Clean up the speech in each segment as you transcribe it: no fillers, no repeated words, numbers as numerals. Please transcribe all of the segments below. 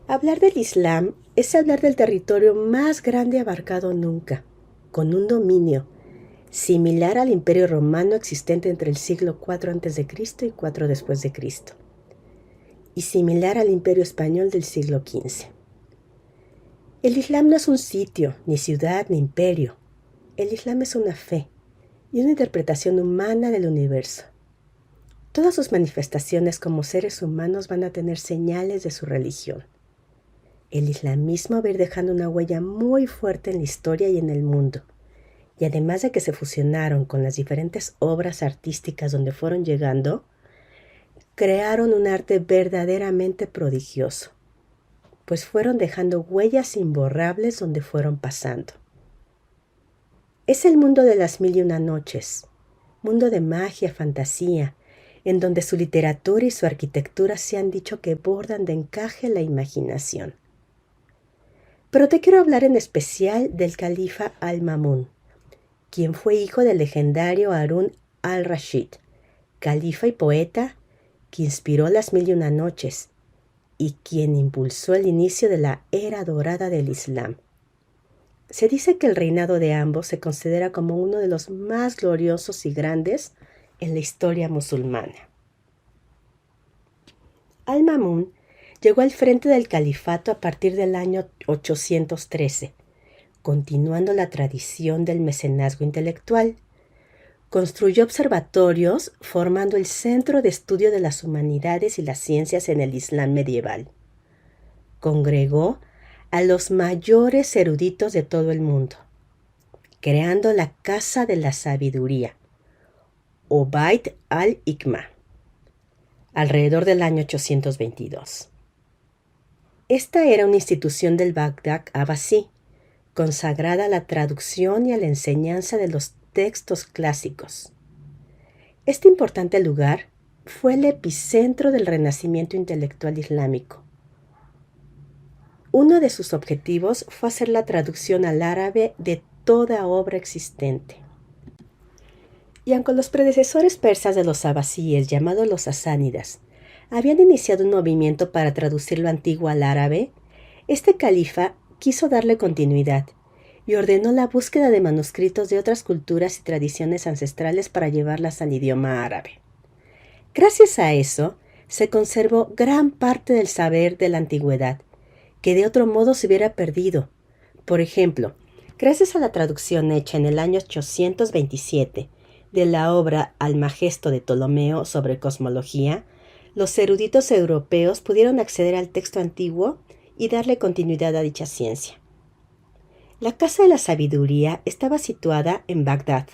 Hablar del Islam es hablar del territorio más grande abarcado nunca, con un dominio similar al Imperio Romano existente entre el siglo IV a.C. y IV después de Cristo, y similar al Imperio Español del siglo XV. El Islam no es un sitio, ni ciudad, ni imperio. El Islam es una fe y una interpretación humana del universo. Todas sus manifestaciones como seres humanos van a tener señales de su religión. El islamismo va a ir dejando una huella muy fuerte en la historia y en el mundo. Y además de que se fusionaron con las diferentes obras artísticas donde fueron llegando, crearon un arte verdaderamente prodigioso, pues fueron dejando huellas imborrables donde fueron pasando. Es el mundo de las mil y una noches, mundo de magia, fantasía, en donde su literatura y su arquitectura se han dicho que bordan de encaje la imaginación. Pero te quiero hablar en especial del califa Al-Ma'mún, quien fue hijo del legendario Harún al-Rashid, califa y poeta que inspiró las mil y una noches y quien impulsó el inicio de la era dorada del Islam. Se dice que el reinado de ambos se considera como uno de los más gloriosos y grandes en la historia musulmana. Al-Ma'mún llegó al frente del califato a partir del año 813, continuando la tradición del mecenazgo intelectual. Construyó observatorios formando el centro de estudio de las humanidades y las ciencias en el Islam medieval. Congregó a los mayores eruditos de todo el mundo, creando la Casa de la Sabiduría, o Bait al-Hikmah, alrededor del año 822. Esta era una institución del Bagdad abasí, consagrada a la traducción y a la enseñanza de los textos clásicos. Este importante lugar fue el epicentro del renacimiento intelectual islámico. Uno de sus objetivos fue hacer la traducción al árabe de toda obra existente. Y aunque los predecesores persas de los abasíes, llamados los sasánidas, habían iniciado un movimiento para traducir lo antiguo al árabe, este califa quiso darle continuidad y ordenó la búsqueda de manuscritos de otras culturas y tradiciones ancestrales para llevarlas al idioma árabe. Gracias a eso, se conservó gran parte del saber de la antigüedad, que de otro modo se hubiera perdido. Por ejemplo, gracias a la traducción hecha en el año 827 de la obra Almagesto de Ptolomeo sobre cosmología, los eruditos europeos pudieron acceder al texto antiguo y darle continuidad a dicha ciencia. La Casa de la Sabiduría estaba situada en Bagdad,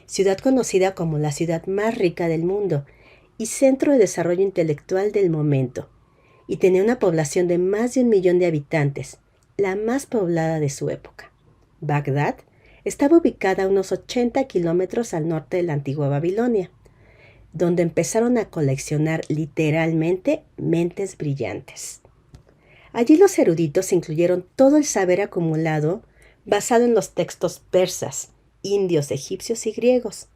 ciudad conocida como la ciudad más rica del mundo y centro de desarrollo intelectual del momento, y tenía una población de más de 1 millón de habitantes, la más poblada de su época. Bagdad estaba ubicada a unos 80 kilómetros al norte de la antigua Babilonia, donde empezaron a coleccionar literalmente mentes brillantes. Allí los eruditos incluyeron todo el saber acumulado basado en los textos persas, indios, egipcios y griegos,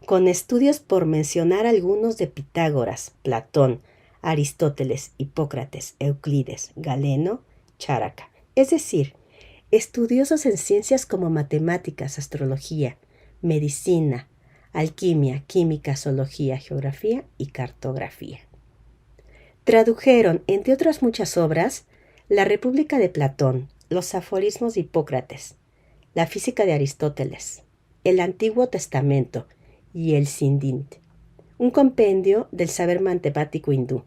con estudios por mencionar algunos de Pitágoras, Platón, Aristóteles, Hipócrates, Euclides, Galeno, Cháraca, es decir, estudiosos en ciencias como matemáticas, astrología, medicina, alquimia, química, zoología, geografía y cartografía. Tradujeron, entre otras muchas obras, La República de Platón, los aforismos de Hipócrates, la física de Aristóteles, el Antiguo Testamento y el Sindint, un compendio del saber matemático hindú.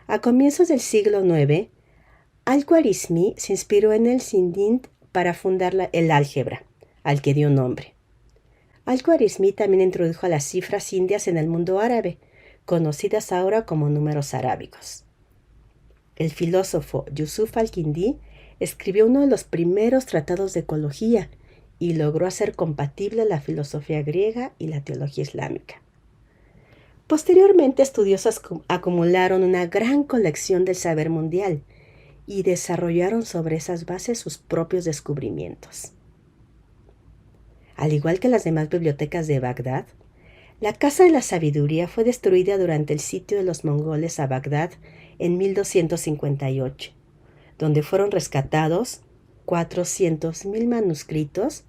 A comienzos del siglo IX, Al-Khwarizmi se inspiró en el Sindint para fundar el álgebra, al que dio nombre. Al-Khwarizmi también introdujo las cifras indias en el mundo árabe, conocidas ahora como números arábigos. El filósofo Yusuf al-Kindi escribió uno de los primeros tratados de ecología y logró hacer compatible la filosofía griega y la teología islámica. Posteriormente, estudiosos acumularon una gran colección del saber mundial y desarrollaron sobre esas bases sus propios descubrimientos. Al igual que las demás bibliotecas de Bagdad, la Casa de la Sabiduría fue destruida durante el sitio de los mongoles a Bagdad en 1258, donde fueron rescatados 400.000 manuscritos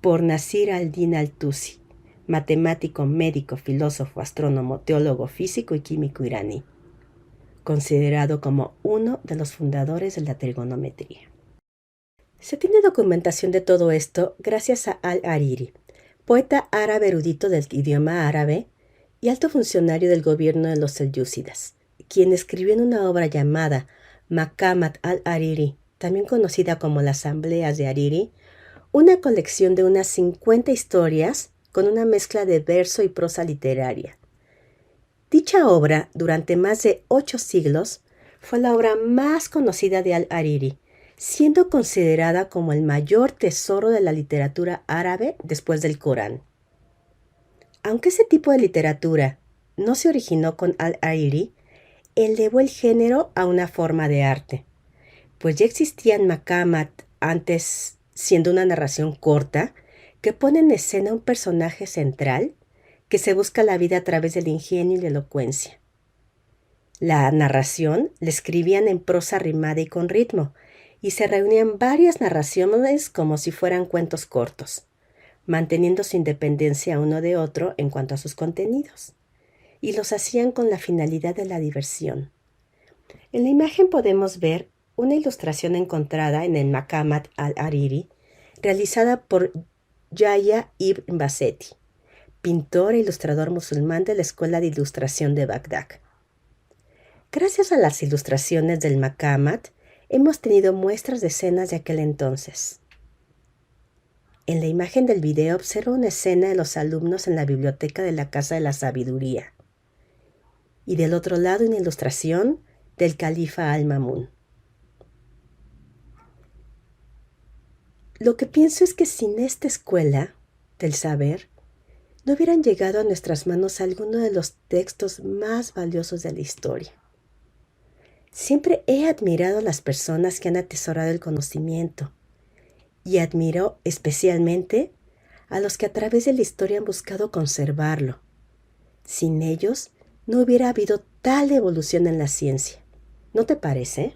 por Nasir al-Din al-Tusi, matemático, médico, filósofo, astrónomo, teólogo, físico y químico iraní, considerado como uno de los fundadores de la trigonometría. Se tiene documentación de todo esto gracias a al-Hariri, poeta árabe erudito del idioma árabe y alto funcionario del gobierno de los selyúcidas, quien escribió en una obra llamada Maqamat al-Hariri, también conocida como las Asambleas de Hariri, una colección de unas 50 historias con una mezcla de verso y prosa literaria. Dicha obra, durante más de 8 siglos, fue la obra más conocida de al-Hariri, siendo considerada como el mayor tesoro de la literatura árabe después del Corán. Aunque ese tipo de literatura no se originó con al-Hariri, elevó el género a una forma de arte, pues ya existían maqamat antes, siendo una narración corta que pone en escena un personaje central que se busca la vida a través del ingenio y la elocuencia. La narración la escribían en prosa rimada y con ritmo, y se reunían varias narraciones como si fueran cuentos cortos, manteniendo su independencia uno de otro en cuanto a sus contenidos, y los hacían con la finalidad de la diversión. En la imagen podemos ver una ilustración encontrada en el Maqamat al-Hariri, realizada por Yahya ibn Baseti, pintor e ilustrador musulmán de la Escuela de Ilustración de Bagdad. Gracias a las ilustraciones del Maqamat, hemos tenido muestras de escenas de aquel entonces. En la imagen del video observa una escena de los alumnos en la biblioteca de la Casa de la Sabiduría, y del otro lado una ilustración del califa al-Mamun. Lo que pienso es que sin esta escuela del saber, no hubieran llegado a nuestras manos algunos de los textos más valiosos de la historia. Siempre he admirado a las personas que han atesorado el conocimiento y admiro especialmente a los que a través de la historia han buscado conservarlo. Sin ellos no hubiera habido tal evolución en la ciencia. ¿No te parece?